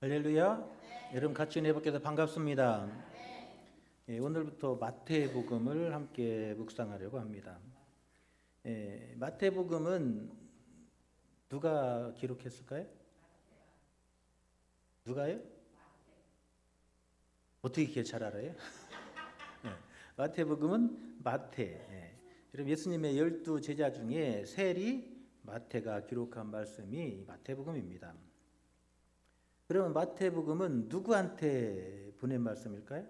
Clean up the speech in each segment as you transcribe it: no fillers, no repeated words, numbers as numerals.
할렐루야. 여러분 같이 은혜 받게 돼서 반갑습니다. 오늘부터 마태복음을 함께 묵상하려고 합니다. 마태복음은 누가 기록했을까요? 누가요? 어떻게 이렇게 잘 알아요? 마태복음은 마태. 여러분 예수님의 12 제자 중에 셀이 마태가 기록한 말씀이 마태복음입니다. 그러면 마태복음은 누구한테 보낸 말씀일까요?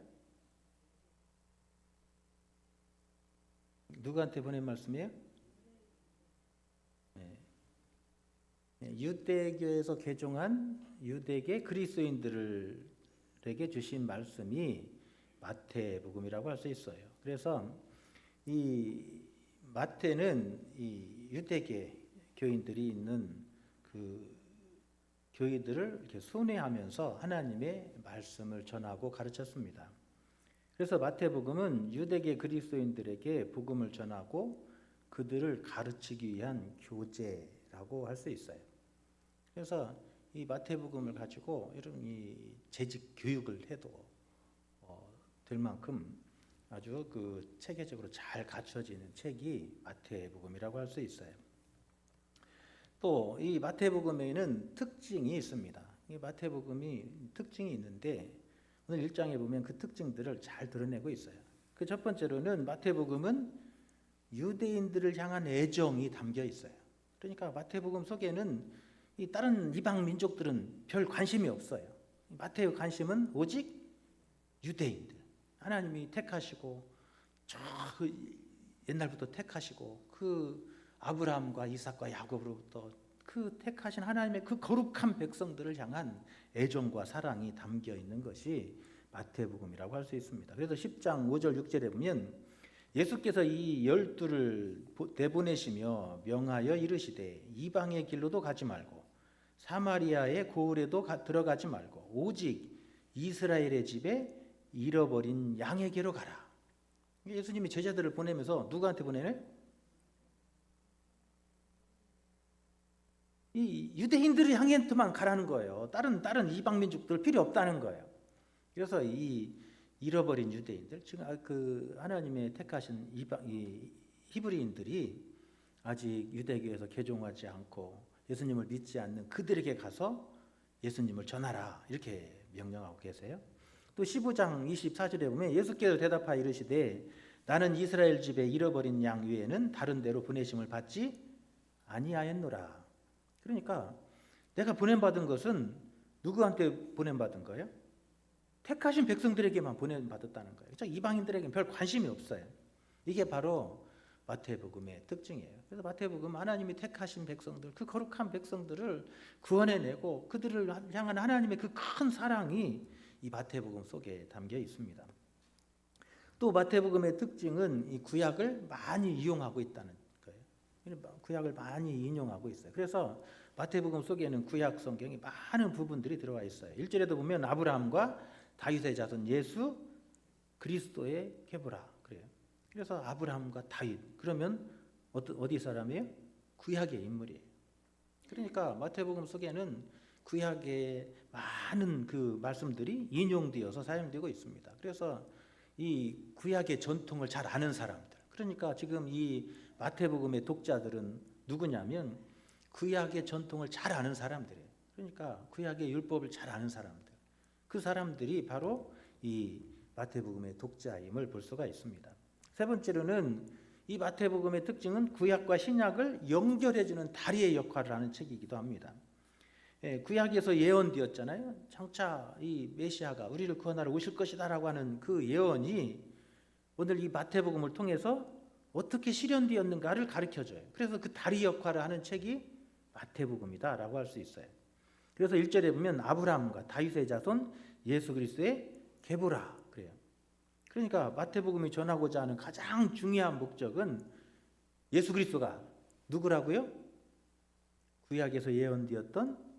누구한테 보낸 말씀이에요? 유대교에서 개종한 유대계 그리스도인들에게 주신 말씀이 마태복음이라고 할 수 있어요. 그래서 이 마태는 이 유대계 교인들이 있는 그 교회들을 이렇게 순회하면서 하나님의 말씀을 전하고 가르쳤습니다. 그래서 마태복음은 유대계 그리스도인들에게 복음을 전하고 그들을 가르치기 위한 교재라고 할 수 있어요. 그래서 이 마태복음을 가지고 이런 이 재직 교육을 해도 될 만큼 아주 그 체계적으로 잘 갖춰지는 책이 마태복음이라고 할 수 있어요. 또 이 마태복음에는 특징이 있습니다. 이 마태복음이 특징이 있는데 오늘 1장에 보면 그 특징들을 잘 드러내고 있어요. 그 첫 번째로는 마태복음은 유대인들을 향한 애정이 담겨 있어요. 그러니까 마태복음 속에는 이 다른 이방 민족들은 별 관심이 없어요. 마태의 관심은 오직 유대인들. 하나님이 택하시고 저 옛날부터 택하시고 그 아브라함과 이삭과 야곱으로부터 그 택하신 하나님의 그 거룩한 백성들을 향한 애정과 사랑이 담겨 있는 것이 마태복음이라고 할 수 있습니다. 그래서 10장 5절 6절에 보면 예수께서 이 12를 내보내시며 명하여 이르시되 이방의 길로도 가지 말고 사마리아의 고을에도 들어가지 말고 오직 이스라엘의 집에 잃어버린 양에게로 가라. 예수님이 제자들을 보내면서 누구한테 보내요? 이 유대인들을 향해만 가라는 거예요. 다른 이방 민족들 필요 없다는 거예요. 그래서 이 잃어버린 유대인들, 지금 그 하나님의 택하신 이 히브리인들이 아직 유대교에서 개종하지 않고 예수님을 믿지 않는 그들에게 가서 예수님을 전하라 이렇게 명령하고 계세요. 또 15장 24절에 보면 예수께서 대답하여 이르시되 나는 이스라엘 집에 잃어버린 양 외에는 다른 데로 보내심을 받지 아니하였노라. 그러니까 내가 보냄받은 것은 누구한테 보냄받은 거예요? 택하신 백성들에게만 보냄받았다는 거예요. 그렇죠? 이방인들에게는 별 관심이 없어요. 이게 바로 마태복음의 특징이에요. 그래서 마태복음 하나님이 택하신 백성들, 그 거룩한 백성들을 구원해내고 그들을 향한 하나님의 그 큰 사랑이 이 마태복음 속에 담겨 있습니다. 또 마태복음의 특징은 이 구약을 많이 이용하고 있다는 거예요. 구약을 많이 인용하고 있어요. 그래서 마태복음 속에는 구약 성경이 많은 부분들이 들어와 있어요. 1절에도 보면 아브라함과 다윗의 자손 예수 그리스도의 계보라 그래요. 그래서 아브라함과 다윗 그러면 어디 사람이에요? 구약의 인물이에요. 그러니까 마태복음 속에는 구약의 많은 그 말씀들이 인용되어서 사용되고 있습니다. 그래서 이 구약의 전통을 잘 아는 사람들, 그러니까 지금 이 마태복음의 독자들은 누구냐면 구약의 전통을 잘 아는 사람들이에요. 그러니까 구약의 율법을 잘 아는 사람들, 그 사람들이 바로 이 마태복음의 독자임을 볼 수가 있습니다. 세 번째로는 이 마태복음의 특징은 구약과 신약을 연결해주는 다리의 역할을 하는 책이기도 합니다. 구약에서 예언되었잖아요. 장차 이 메시아가 우리를 구원하러 오실 것이다라고 하는 그 예언이 오늘 이 마태복음을 통해서 어떻게 실현되었는가를 가르쳐줘요. 그래서 그 다리 역할을 하는 책이 마태복음이다라고 할 수 있어요. 그래서 1절에 보면 아브라함과 다윗의 자손 예수 그리스도의 계보라 그래요. 그러니까 마태복음이 전하고자 하는 가장 중요한 목적은 예수 그리스도가 누구라고요? 구약에서 예언되었던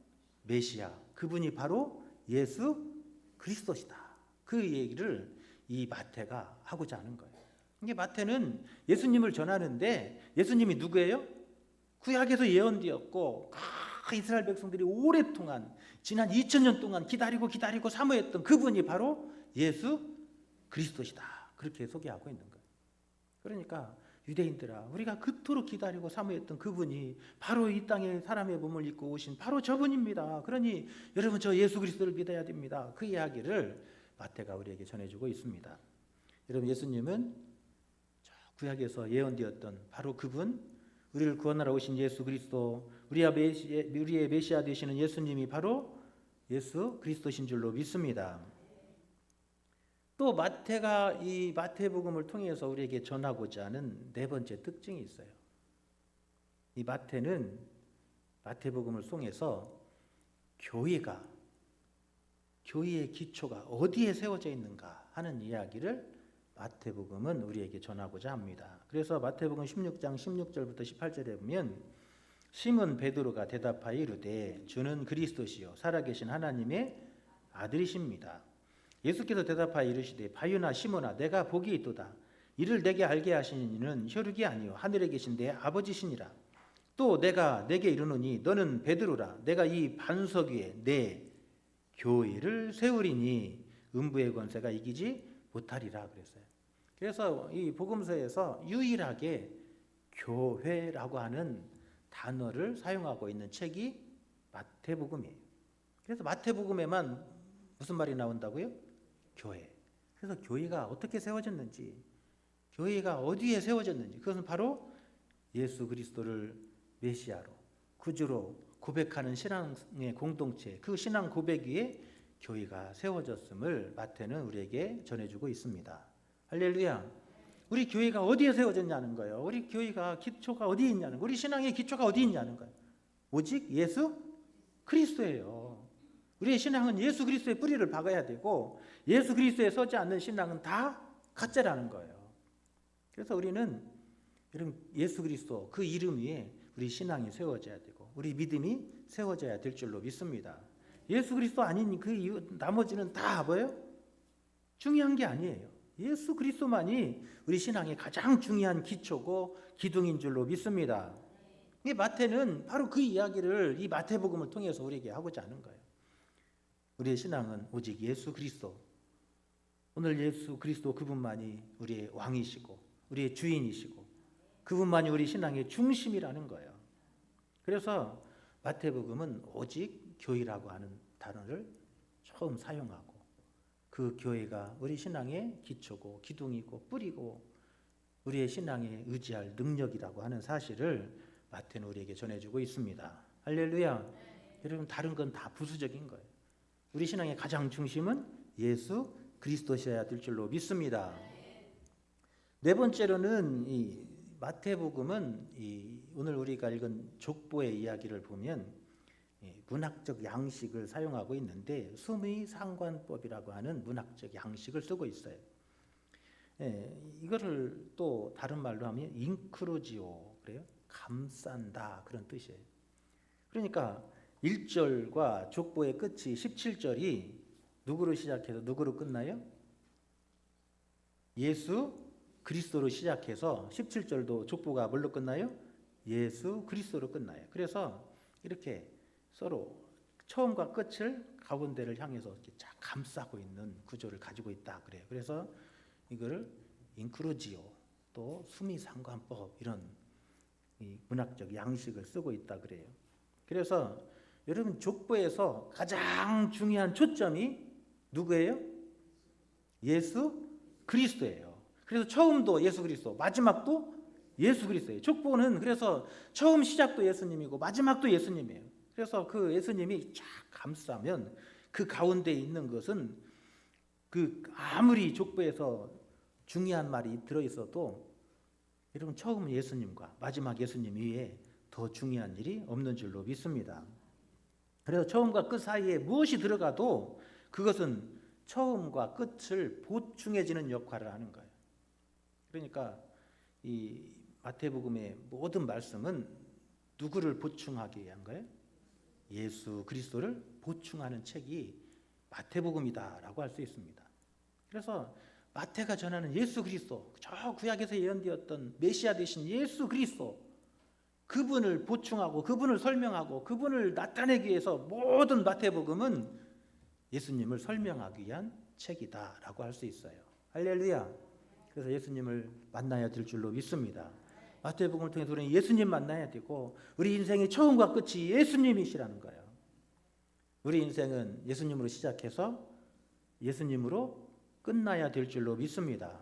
메시아, 그분이 바로 예수 그리스도시다. 그 얘기를 이 마태가 하고자 하는 거예요. 이게 마태는 예수님을 전하는데 예수님이 누구예요? 구약에서 예언되었고 이스라엘 백성들이 오랫동안 지난 2000년 동안 기다리고 사모했던 그분이 바로 예수 그리스도시다. 그렇게 소개하고 있는 거예요. 그러니까 유대인들아, 우리가 그토록 기다리고 사모했던 그분이 바로 이 땅에 사람의 몸을 입고 오신 바로 저분입니다. 그러니 여러분 저 예수 그리스도를 믿어야 됩니다. 그 이야기를 마태가 우리에게 전해주고 있습니다. 여러분 예수님은 저 구약에서 예언되었던 바로 그분, 우리를 구원하러 오신 예수 그리스도, 우리의 메시아 되시는 예수님이 바로 예수 그리스도신 줄로 믿습니다. 또 마태가 이 마태복음을 통해서 우리에게 전하고자 하는 네 번째 특징이 있어요. 이 마태는 마태복음을 통해서 교회의 기초가 어디에 세워져 있는가 하는 이야기를 마태복음은 우리에게 전하고자 합니다. 그래서 마태복음 16장 16절부터 18절에 보면 시몬 베드로가 대답하여 이르되 주는 그리스도시요 살아계신 하나님의 아들이십니다. 예수께서 대답하여 이르시되 바요나 시몬아 내가 복이 있도다. 이를 내게 알게 하신 이는 혈육이 아니요 하늘에 계신 내 아버지시니라. 또 내가 내게 이르노니 너는 베드로라. 내가 이 반석 위에 내 교회를 세우리니 음부의 권세가 이기지 못하리라 그랬어요. 그래서 이 복음서에서 유일하게 교회라고 하는 단어를 사용하고 있는 책이 마태복음이에요. 그래서 마태복음에만 무슨 말이 나온다고요? 교회. 그래서 교회가 어떻게 세워졌는지, 교회가 어디에 세워졌는지, 그것은 바로 예수 그리스도를 메시아로, 구주로 고백하는 신앙의 공동체, 그 신앙 고백 위에 교회가 세워졌음을 마태는 우리에게 전해주고 있습니다. 할렐루야. 우리 교회가 어디에 세워졌냐는 거예요. 우리 교회가 기초가 어디에 있냐는 거예요. 우리 신앙의 기초가 어디에 있냐는 거예요. 오직 예수 그리스도예요. 우리의 신앙은 예수 그리스도의 뿌리를 박아야 되고 예수 그리스도에 서지 않는 신앙은 다 가짜라는 거예요. 그래서 우리는 이런 예수 그리스도 그 이름 위에 우리 신앙이 세워져야 되고 우리 믿음이 세워져야 될 줄로 믿습니다. 예수 그리스도 아닌 그 이유 나머지는 다 뭐예요? 중요한 게 아니에요. 예수 그리스도만이 우리 신앙의 가장 중요한 기초고 기둥인 줄로 믿습니다. 이 마태는 바로 그 이야기를 이 마태복음을 통해서 우리에게 하고자 하는 거예요. 우리의 신앙은 오직 예수 그리스도, 오늘 예수 그리스도 그분만이 우리의 왕이시고 우리의 주인이시고 그분만이 우리 신앙의 중심이라는 거예요. 그래서 마태복음은 오직 교회라고 하는 단어를 처음 사용하고 그 교회가 우리 신앙의 기초고 기둥이고 뿌리고 우리의 신앙에 의지할 능력이라고 하는 사실을 마태는 우리에게 전해주고 있습니다. 할렐루야. 여러분 다른 건 다 부수적인 거예요. 우리 신앙의 가장 중심은 예수 그리스도셔야 될 줄로 믿습니다. 네 번째로는 이 마태복음은 오늘 우리가 읽은 족보의 이야기를 보면 문학적 양식을 사용하고 있는데 수미상관법이라고 하는 문학적 양식을 쓰고 있어요. 이거를 또 다른 말로 하면 인크루지오 그래요. 감싼다 그런 뜻이에요. 그러니까 1절과 족보의 끝이 17절이 누구로 시작해서 누구로 끝나요? 예수 그리스도로 시작해서 17절도 족보가 뭘로 끝나요? 예수 그리스도로 끝나요. 그래서 이렇게 서로 처음과 끝을 가운데를 향해서 이렇게 쫙 감싸고 있는 구조를 가지고 있다 그래요. 그래서 이거를 인크루지오 또 수미상관법 이런 이 문학적 양식을 쓰고 있다 그래요. 그래서 여러분 족보에서 가장 중요한 초점이 누구예요? 예수 그리스도예요. 그래서 처음도 예수 그리스도, 마지막도 예수 그리스도예요. 족보는 그래서 처음 시작도 예수님이고 마지막도 예수님이에요. 그래서 그 예수님이 쫙 감싸면 그 가운데 있는 것은 그 아무리 족보에서 중요한 말이 들어있어도 여러분 처음 예수님과 마지막 예수님 위에 더 중요한 일이 없는 줄로 믿습니다. 그래서 처음과 끝 사이에 무엇이 들어가도 그것은 처음과 끝을 보충해지는 역할을 하는 거예요. 그러니까 이 마태복음의 모든 말씀은 누구를 보충하기 위한 거예요? 예수 그리스도를 보충하는 책이 마태복음이다라고 할 수 있습니다. 그래서 마태가 전하는 예수 그리스도, 저 구약에서 예언되었던 메시아 되신 예수 그리스도, 그분을 보충하고 그분을 설명하고 그분을 나타내기 위해서 모든 마태복음은 예수님을 설명하기 위한 책이다라고 할 수 있어요. 할렐루야. 그래서 예수님을 만나야 될 줄로 믿습니다. 마태복음을 통해서 우리는 예수님 만나야 되고 우리 인생의 처음과 끝이 예수님이시라는 거예요. 우리 인생은 예수님으로 시작해서 예수님으로 끝나야 될 줄로 믿습니다.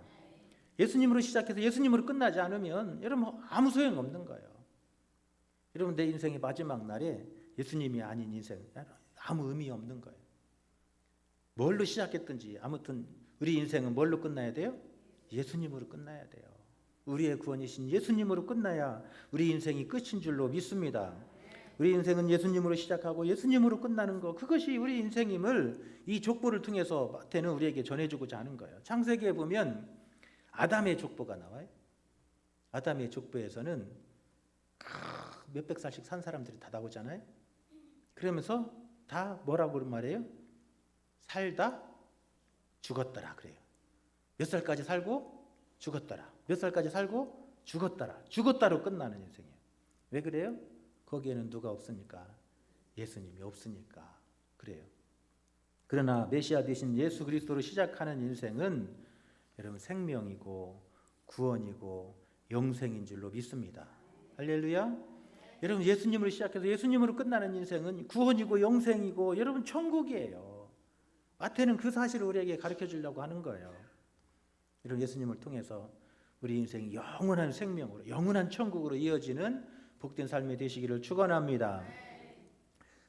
예수님으로 시작해서 예수님으로 끝나지 않으면 여러분 아무 소용 없는 거예요. 여러분 내 인생의 마지막 날에 예수님이 아닌 인생 아무 의미 없는 거예요. 뭘로 시작했든지 아무튼 우리 인생은 뭘로 끝나야 돼요? 예수님으로 끝나야 돼요. 우리의 구원이신 예수님으로 끝나야 우리 인생이 끝인 줄로 믿습니다. 우리 인생은 예수님으로 시작하고 예수님으로 끝나는 거, 그것이 우리 인생임을 이 족보를 통해서 마태는 우리에게 전해주고자 하는 거예요. 창세기에 보면 아담의 족보가 나와요. 아담의 족보에서는 몇백 살씩 산 사람들이 다 나오잖아요. 그러면서 다 뭐라고 말해요? 살다 죽었더라 그래요. 몇 살까지 살고 죽었더라. 몇 살까지 살고 죽었더라. 죽었다로 끝나는 인생이에요. 왜 그래요? 거기에는 누가 없으니까? 예수님이 없으니까 그래요. 그러나 메시아 되신 예수 그리스도로 시작하는 인생은 여러분 생명이고 구원이고 영생인 줄로 믿습니다. 할렐루야. 여러분 예수님으로 시작해서 예수님으로 끝나는 인생은 구원이고 영생이고 여러분 천국이에요. 마태는 그 사실을 우리에게 가르쳐 주려고 하는 거예요. 이런 예수님을 통해서 우리 인생이 영원한 생명으로 영원한 천국으로 이어지는 복된 삶이 되시기를 축원합니다.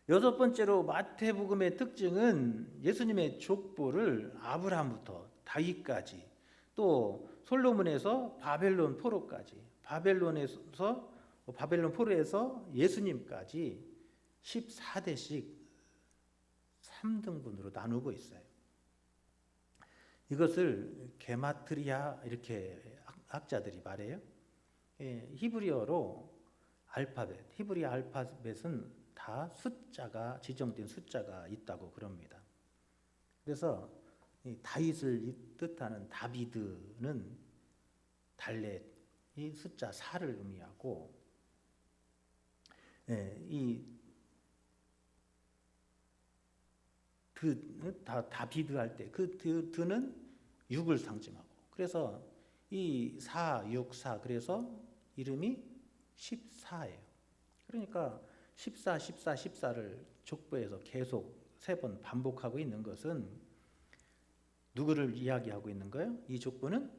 여섯 번째로 마태복음의 특징은 예수님의 족보를 아브라함부터 다윗까지 또 솔로몬에서 바벨론 포로까지 바벨론 포로에서 예수님까지 14대씩 3등분으로 나누고 있어요. 이것을 게마트리아 이렇게 학자들이 말해요. 히브리어로 히브리어 알파벳은 다 숫자가 지정된 숫자가 있다고 그럽니다. 그래서 다윗을 뜻하는 다비드는 달렛 이 숫자 4를 의미하고 이 다비드 할 때 그 드는 6을 상징하고 그래서 이 4, 6, 4 그래서 이름이 14예요. 그러니까 14, 14, 14를 족보에서 계속 3번 반복하고 있는 것은 누구를 이야기하고 있는 거예요? 이 족보는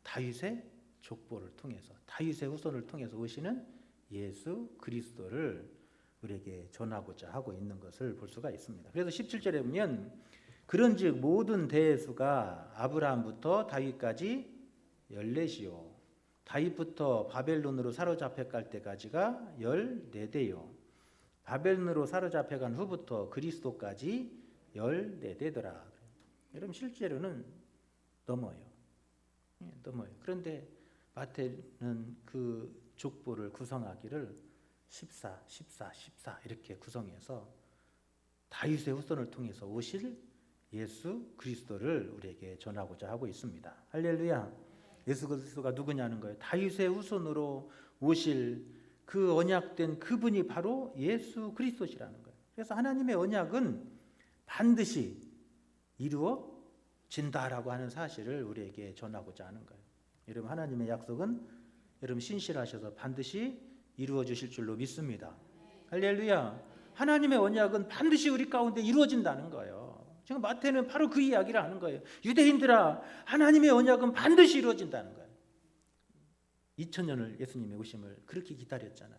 다윗의 족보를 통해서 다윗의 후손을 통해서 오시는 예수 그리스도를 우리에게 전하고자 하고 있는 것을 볼 수가 있습니다. 그래서 17절에 보면 그런즉 모든 대수가 아브라함부터 다윗까지 14이요 다윗부터 바벨론으로 사로잡혀 갈 때까지가 14대요 바벨론으로 사로잡혀 간 후부터 그리스도까지 14대더라. 여러분 실제로는 넘어요. 그런데 마태는 그 족보를 구성하기를 14, 14, 14 이렇게 구성해서 다윗의 후손을 통해서 오실 예수 그리스도를 우리에게 전하고자 하고 있습니다. 할렐루야. 예수 그리스도가 누구냐는 거예요. 다윗의 후손으로 오실 그 언약된 그분이 바로 예수 그리스도시라는 거예요. 그래서 하나님의 언약은 반드시 이루어진다라고 하는 사실을 우리에게 전하고자 하는 거예요. 여러분 하나님의 약속은 여러분 신실하셔서 반드시 이루어 주실 줄로 믿습니다. 할렐루야. 하나님의 언약은 반드시 우리 가운데 이루어진다는 거예요. 지금 마태는 바로 그 이야기를 하는 거예요. 유대인들아, 하나님의 언약은 반드시 이루어진다는 거예요. 2000년을 예수님의 오심을 그렇게 기다렸잖아요.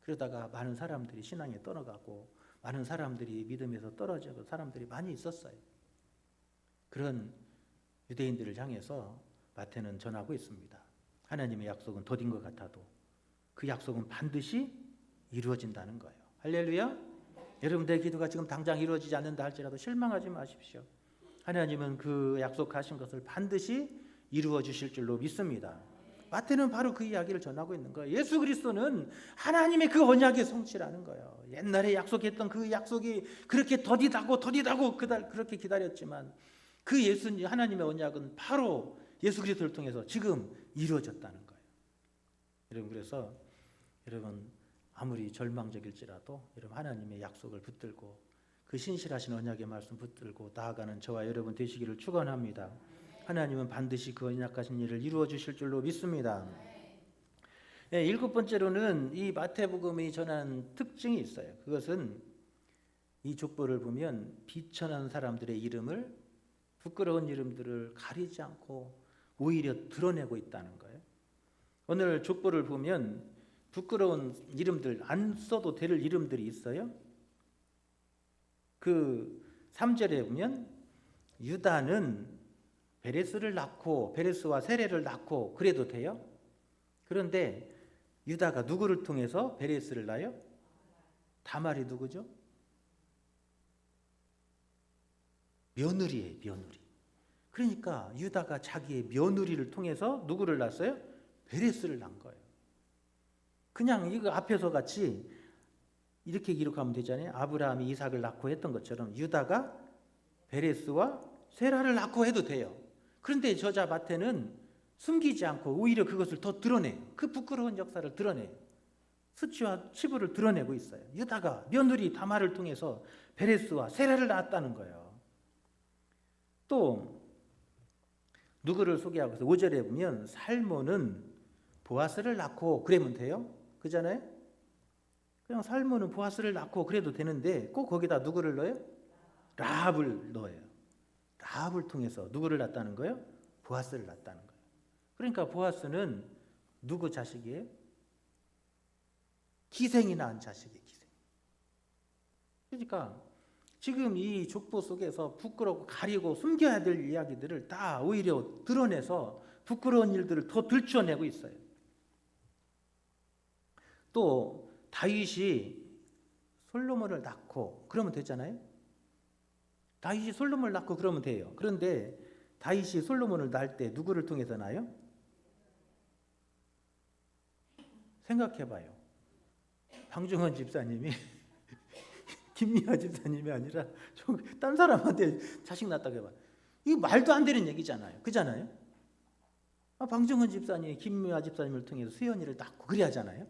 그러다가 많은 사람들이 신앙에 떠나가고 많은 사람들이 믿음에서 떨어지고 사람들이 많이 있었어요. 그런 유대인들을 향해서 마태는 전하고 있습니다. 하나님의 약속은 더딘 것 같아도 그 약속은 반드시 이루어진다는 거예요. 할렐루야. 여러분들의 기도가 지금 당장 이루어지지 않는다 할지라도 실망하지 마십시오. 하나님은 그 약속하신 것을 반드시 이루어 주실 줄로 믿습니다. 마태는 바로 그 이야기를 전하고 있는 거예요. 예수 그리스도는 하나님의 그 언약의 성취라는 거예요. 옛날에 약속했던 그 약속이 그렇게 더디다고 그렇게 기다렸지만 그 예수님 하나님의 언약은 바로 예수 그리스도를 통해서 지금 이루어졌다는 거예요. 여러분 그래서 여러분 아무리 절망적일지라도 여러분 하나님의 약속을 붙들고 그 신실하신 언약의 말씀 붙들고 나아가는 저와 여러분 되시기를 축원합니다. 하나님은 반드시 그 언약하신 일을 이루어 주실 줄로 믿습니다. 네, 7번째로는 이 마태복음이 전하는 특징이 있어요. 그것은 이 족보를 보면 비천한 사람들의 이름을, 부끄러운 이름들을 가리지 않고 오히려 드러내고 있다는 거예요. 오늘 족보를 보면 부끄러운 이름들, 안 써도 될 이름들이 있어요. 그 3절에 보면 유다는 베레스를 낳고 베레스와 세레를 낳고 그래도 돼요. 그런데 유다가 누구를 통해서 베레스를 낳아요? 다말이 누구죠? 며느리예요, 며느리. 그러니까 유다가 자기의 며느리를 통해서 누구를 낳았어요? 베레스를 낳은 거예요. 그냥 이거 앞에서 같이 이렇게 기록하면 되잖아요. 아브라함이 이삭을 낳고 했던 것처럼 유다가 베레스와 세라를 낳고 해도 돼요. 그런데 저자 마태는 숨기지 않고 오히려 그것을 더 드러내요. 그 부끄러운 역사를 드러내요. 수치와 치부를 드러내고 있어요. 유다가 며느리 다말을 통해서 베레스와 세라를 낳았다는 거예요. 또 누구를 소개하고 있어요? 5절에 보면 살몬은 보아스를 낳고 그러면 돼요. 그잖아요. 그냥 살몬은 보아스를 낳고 그래도 되는데 꼭 거기다 누구를 넣어요? 라합을 넣어요. 라합을 통해서 누구를 낳았다는 거예요? 보아스를 낳았다는 거예요. 그러니까 보아스는 누구 자식이에요? 기생이 낳은 자식이에요. 기생. 그러니까 지금 이 족보 속에서 부끄럽고 가리고 숨겨야 될 이야기들을 다 오히려 드러내서 부끄러운 일들을 더 들춰내고 있어요. 또 다윗이 솔로몬을 낳고 그러면 되잖아요. 다윗이 솔로몬을 낳고 그러면 돼요. 그런데 다윗이 솔로몬을 낳을 때 누구를 통해서 낳아요? 생각해봐요. 방중헌 집사님이 김미아 집사님이 아니라 딴 사람한테 자식 낳았다고 해봐. 이거 말도 안 되는 얘기잖아요. 그잖아요. 방중헌 집사님이 김미아 집사님을 통해서 수연이를 낳고 그래야 하잖아요.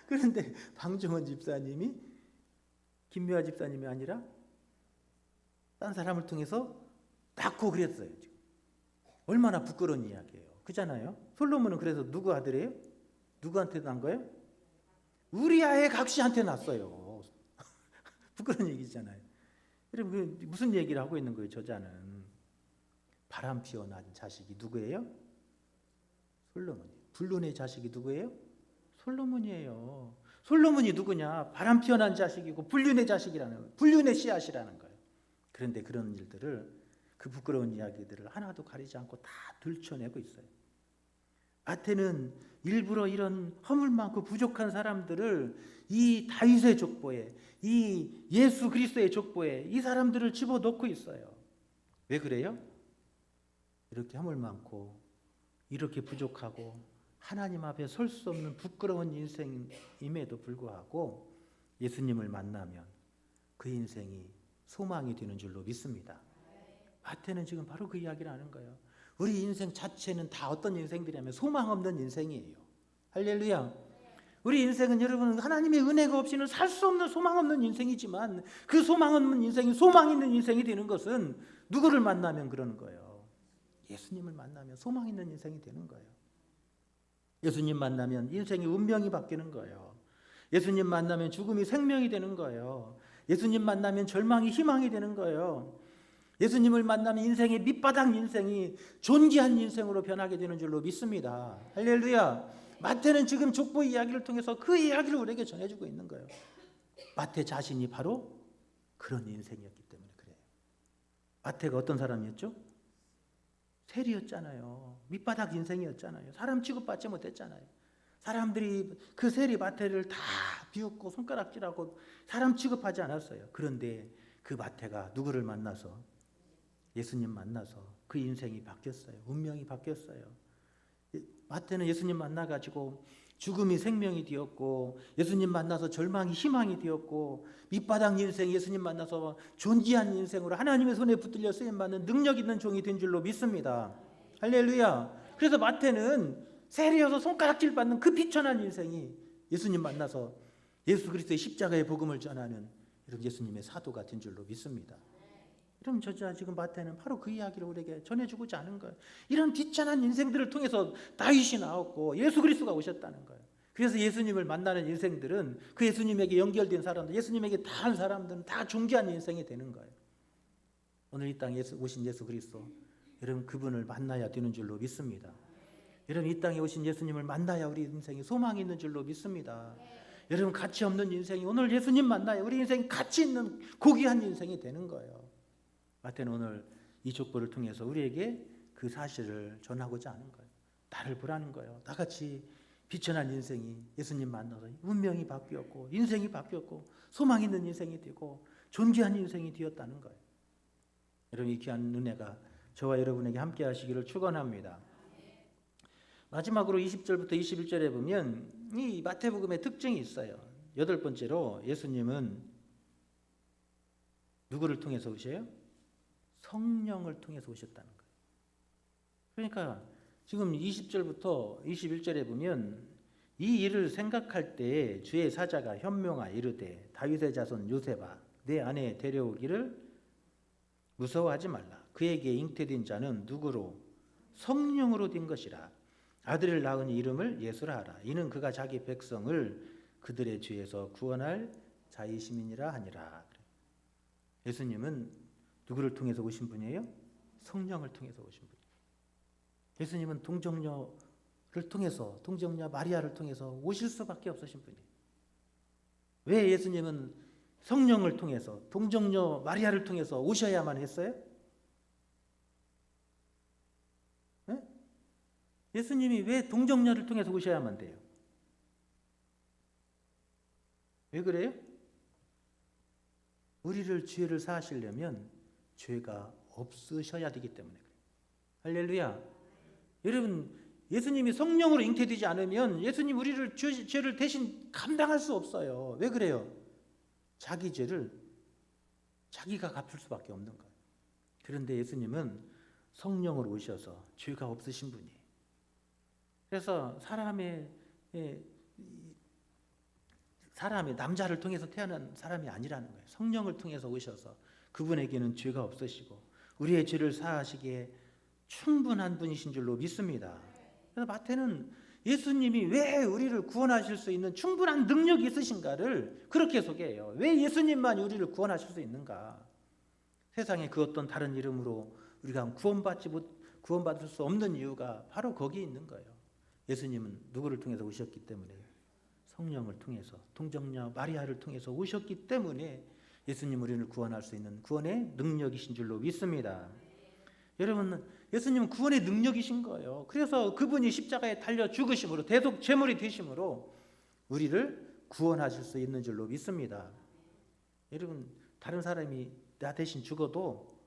그런데 방중헌 집사님이 김미아 집사님이 아니라 딴 사람을 통해서 낳고 그랬어요. 지금. 얼마나 부끄러운 이야기예요. 그잖아요. 솔로몬은 그래서 누구 아들이에요? 누구한테 낳은 거예요? 우리아의 각시한테 낳았어요. 부끄러운 얘기잖아요. 여러분 무슨 얘기를 하고 있는 거예요? 저자는 바람 피어난 자식이 누구예요? 솔로몬이에요. 불륜의 자식이 누구예요? 솔로몬이에요. 솔로몬이 누구냐? 바람 피어난 자식이고 불륜의 자식이라는 거예요. 불륜의 씨앗이라는 거예요. 그런데 그런 일들을, 그 부끄러운 이야기들을 하나도 가리지 않고 다 들춰내고 있어요. 마태는 일부러 이런 허물 많고 부족한 사람들을 이 다윗의 족보에, 이 예수 그리스도의 족보에 이 사람들을 집어넣고 있어요. 왜 그래요? 이렇게 허물 많고 이렇게 부족하고 하나님 앞에 설 수 없는 부끄러운 인생임에도 불구하고 예수님을 만나면 그 인생이 소망이 되는 줄로 믿습니다. 마태는 지금 바로 그 이야기를 하는 거예요. 우리 인생 자체는 다 어떤 인생들이냐면 소망 없는 인생이에요. 할렐루야. 우리 인생은 여러분 하나님의 은혜가 없이는 살 수 없는 소망 없는 인생이지만 그 소망 없는 인생이 소망 있는 인생이 되는 것은 누구를 만나면 그러는 거예요. 예수님을 만나면 소망 있는 인생이 되는 거예요. 예수님 만나면 인생의 운명이 바뀌는 거예요. 예수님 만나면 죽음이 생명이 되는 거예요. 예수님 만나면 절망이 희망이 되는 거예요. 예수님을 만나면 인생의 밑바닥 인생이 존귀한 인생으로 변하게 되는 줄로 믿습니다. 할렐루야. 마태는 지금 족보 이야기를 통해서 그 이야기를 우리에게 전해주고 있는 거예요. 마태 자신이 바로 그런 인생이었기 때문에 그래요. 마태가 어떤 사람이었죠? 세리였잖아요. 밑바닥 인생이었잖아요. 사람 취급받지 못했잖아요. 사람들이 그 세리 마태를 다 비웃고 손가락질하고 사람 취급하지 않았어요. 그런데 그 마태가 누구를 만나서, 예수님 만나서 그 인생이 바뀌었어요. 운명이 바뀌었어요. 마태는 예수님 만나가지고 죽음이 생명이 되었고, 예수님 만나서 절망이 희망이 되었고, 밑바닥 인생 예수님 만나서 존귀한 인생으로 하나님의 손에 붙들려 쓰임받는 능력 있는 종이 된 줄로 믿습니다. 할렐루야. 그래서 마태는 세리여서 손가락질 받는 그 비천한 인생이 예수님 만나서 예수 그리스도의 십자가의 복음을 전하는 이런 예수님의 사도가 된 줄로 믿습니다. 이런 저자 지금 마태는 바로 그 이야기를 우리에게 전해주고자 하는 거예요. 이런 비천한 인생들을 통해서 다윗이 나왔고 예수 그리스도가 오셨다는 거예요. 그래서 예수님을 만나는 인생들은 그 예수님에게 연결된 사람들, 예수님에게 다한 사람들은 다 존귀한 인생이 되는 거예요. 오늘 이 땅에 오신 예수 그리스도, 여러분 그분을 만나야 되는 줄로 믿습니다. 여러분 이 땅에 오신 예수님을 만나야 우리 인생에 소망이 있는 줄로 믿습니다. 여러분 가치 없는 인생이 오늘 예수님 만나야 우리 인생이 가치 있는 고귀한 인생이 되는 거예요. 마태는 오늘 이 족보를 통해서 우리에게 그 사실을 전하고자 하는 거예요. 나를 보라는 거예요. 나같이 비천한 인생이 예수님 만나서 운명이 바뀌었고 인생이 바뀌었고 소망 있는 인생이 되고 존귀한 인생이 되었다는 거예요. 여러분 이 귀한 은혜가 저와 여러분에게 함께 하시기를 축원합니다. 마지막으로 20절부터 21절에 보면 이 마태복음의 특징이 있어요. 8번째로 예수님은 누구를 통해서 오셔요? 성령을 통해서 오셨다는 거예요. 그러니까 지금 20절부터 21절에 보면 이 일을 생각할 때 주의 사자가 현명하 이르되 다윗의 자손 요셉아 내 아내 데려오기를 무서워하지 말라. 그에게 잉태된 자는 누구로? 성령으로 된 것이라. 아들을 낳으니 이름을 예수라 하라. 이는 그가 자기 백성을 그들의 죄에서 구원할 자이심이니라 하니라. 예수님은 누구를 통해서 오신 분이에요? 성령을 통해서 오신 분이에요. 예수님은 동정녀를 통해서, 동정녀 마리아를 통해서 오실 수밖에 없으신 분이에요. 왜 예수님은 성령을 통해서, 동정녀 마리아를 통해서 오셔야만 했어요? 네? 예수님이 왜 동정녀를 통해서 오셔야만 돼요? 왜 그래요? 우리를 죄를 사하시려면 죄가 없으셔야 되기 때문에 그래요. 할렐루야. 여러분 예수님이 성령으로 잉태되지 않으면 예수님 우리를 죄를 대신 감당할 수 없어요. 왜 그래요? 자기 죄를 자기가 갚을 수밖에 없는 거예요. 그런데 예수님은 성령으로 오셔서 죄가 없으신 분이에요. 그래서 사람의 남자를 통해서 태어난 사람이 아니라는 거예요. 성령을 통해서 오셔서 그분에게는 죄가 없으시고 우리의 죄를 사하시기에 충분한 분이신 줄로 믿습니다. 그래서 마태는 예수님이 왜 우리를 구원하실 수 있는 충분한 능력이 있으신가를 그렇게 소개해요. 왜 예수님만 우리를 구원하실 수 있는가? 세상에 그 어떤 다른 이름으로 우리가 구원받을 수 없는 이유가 바로 거기에 있는 거예요. 예수님은 누구를 통해서 오셨기 때문에? 성령을 통해서, 동정녀 마리아를 통해서 오셨기 때문에 예수님 우리를 구원할 수 있는 구원의 능력이신 줄로 믿습니다. 여러분 예수님은 구원의 능력이신 거예요. 그래서 그분이 십자가에 달려 죽으심으로 대속 제물이 되심으로 우리를 구원하실 수 있는 줄로 믿습니다. 여러분 다른 사람이 나 대신 죽어도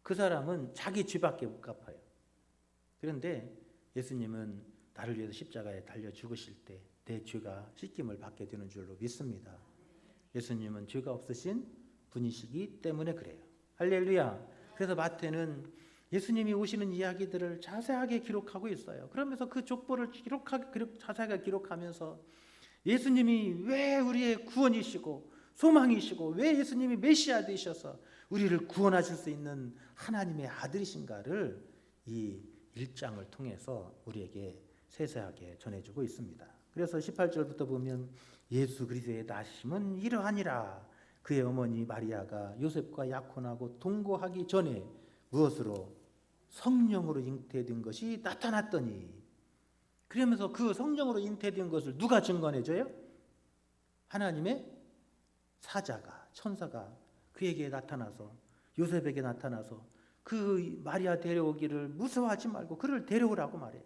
그 사람은 자기 죄밖에 못 갚아요. 그런데 예수님은 나를 위해서 십자가에 달려 죽으실 때 내 죄가 씻김을 받게 되는 줄로 믿습니다. 예수님은 죄가 없으신 분이시기 때문에 그래요. 할렐루야. 그래서 마태는 예수님이 오시는 이야기들을 자세하게 기록하고 있어요. 그러면서 그 족보를 자세하게 기록하면서 예수님이 왜 우리의 구원이시고 소망이시고 왜 예수님이 메시아 되셔서 우리를 구원하실 수 있는 하나님의 아들이신가를 이 1장을 통해서 우리에게 세세하게 전해주고 있습니다. 그래서 18절부터 보면 예수 그리스도의 나심은 이러하니라. 그의 어머니 마리아가 요셉과 약혼하고 동거하기 전에 무엇으로? 성령으로 잉태된 것이 나타났더니. 그러면서 그 성령으로 잉태된 것을 누가 증거해줘요? 하나님의 사자가, 천사가 그에게 나타나서 요셉에게 나타나서 그 마리아 데려오기를 무서워하지 말고 그를 데려오라고 말해요.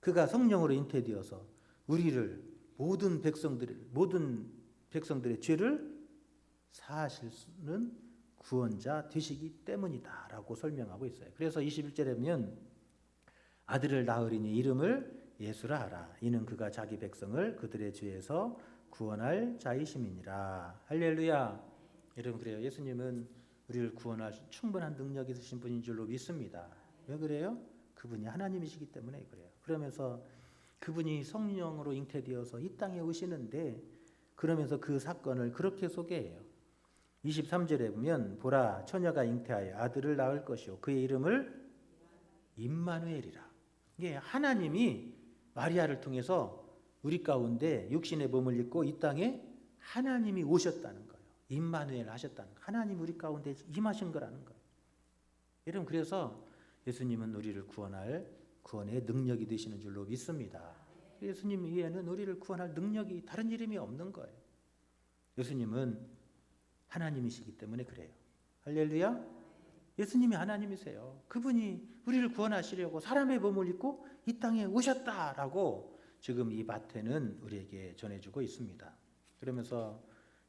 그가 성령으로 잉태되어서 우리를 모든 백성들의 죄를 사하실 수는 구원자 되시기 때문이다라고 설명하고 있어요. 그래서 21절에 보면 아들을 낳으리니 이름을 예수라 하라. 이는 그가 자기 백성을 그들의 죄에서 구원할 자이심이니라. 할렐루야. 여러분 그래요. 예수님은 우리를 구원할 충분한 능력이 있으신 분인 줄로 믿습니다. 왜 그래요? 그분이 하나님이시기 때문에 그래요. 그러면서 그분이 성령으로 잉태되어서 이 땅에 오시는데 그러면서 그 사건을 그렇게 소개해요. 23절에 보면 보라 처녀가 잉태하여 아들을 낳을 것이요 그의 이름을 임마누엘이라. 이게 하나님이 마리아를 통해서 우리 가운데 육신의 몸을 입고 이 땅에 하나님이 오셨다는 거예요. 임마누엘 하셨다는 거예요. 하나님 우리 가운데 임하신 거라는 거예요. 여러분 그래서 예수님은 우리를 구원할 구원의 능력이 되시는 줄로 믿습니다. 예수님 위에는 우리를 구원할 능력이 다른 이름이 없는 거예요. 예수님은 하나님이시기 때문에 그래요. 할렐루야. 예수님이 하나님이세요. 그분이 우리를 구원하시려고 사람의 몸을 입고 이 땅에 오셨다라고 지금 이 마태는 우리에게 전해주고 있습니다. 그러면서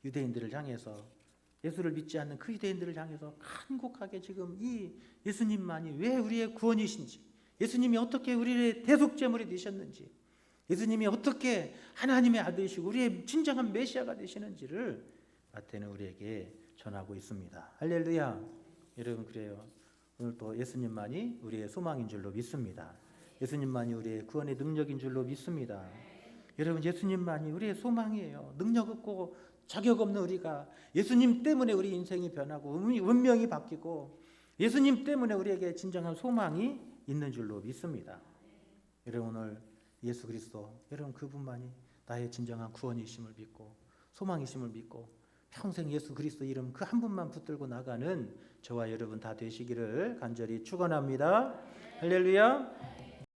유대인들을 향해서 예수를 믿지 않는 그 유대인들을 향해서 간곡하게 지금 이 예수님만이 왜 우리의 구원이신지, 예수님이 어떻게 우리의 대속제물이 되셨는지, 예수님이 어떻게 하나님의 아들이시고 우리의 진정한 메시아가 되시는지를 마태는 우리에게 전하고 있습니다. 할렐루야. 여러분 그래요. 오늘 또 예수님만이 우리의 소망인 줄로 믿습니다. 예수님만이 우리의 구원의 능력인 줄로 믿습니다. 여러분 예수님만이 우리의 소망이에요. 능력 없고 자격 없는 우리가 예수님 때문에 우리 인생이 변하고 운명이 바뀌고 예수님 때문에 우리에게 진정한 소망이 있는 줄로 믿습니다. 여러분 오늘 예수 그리스도 여러분 그분만이 나의 진정한 구원이심을 믿고 소망이심을 믿고 평생 예수 그리스도 이름 그 한 분만 붙들고 나가는 저와 여러분 다 되시기를 간절히 축원합니다. 할렐루야.